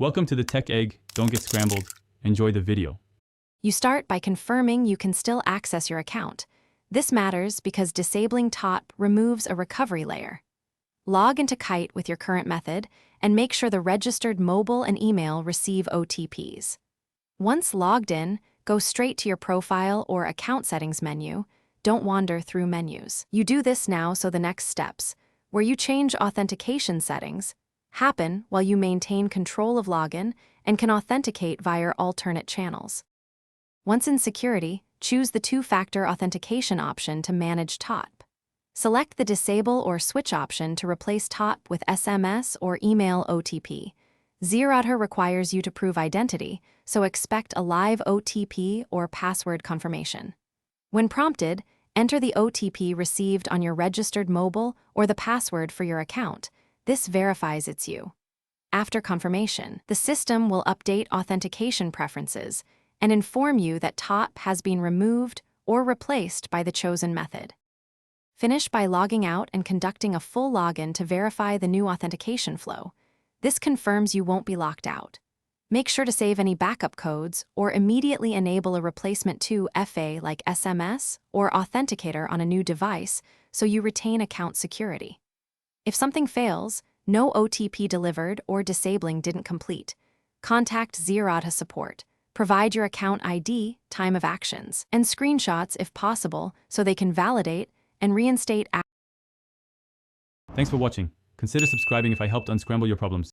Welcome to the Tech Egg. Don't get scrambled. Enjoy the video. You start by confirming you can still access your account. This matters because disabling Totp removes a recovery layer. Log into Kite with your current method and make sure the registered mobile and email receive OTPs. Once logged in, go straight to your profile or account settings menu. Don't wander through menus. You do this now so the next steps, where you change authentication settings, happen while you maintain control of login and can authenticate via alternate channels. Once in security, choose the two-factor authentication option to manage Totp. Select the disable or switch option to replace Totp with SMS or email OTP. Zerodha requires you to prove identity, so expect a live OTP or password confirmation. When prompted, enter the OTP received on your registered mobile or the password for your account. This verifies it's you. After confirmation, the system will update authentication preferences and inform you that Totp has been removed or replaced by the chosen method. Finish by logging out and conducting a full login to verify the new authentication flow. This confirms you won't be locked out. Make sure to save any backup codes or immediately enable a replacement 2FA like SMS or Authenticator on a new device so you retain account security. If something fails, no OTP delivered or disabling didn't complete, contact Zerodha support. Provide your account ID, time of actions, and screenshots if possible so they can validate and reinstate. Thanks for watching. Consider subscribing if I helped unscramble your problems.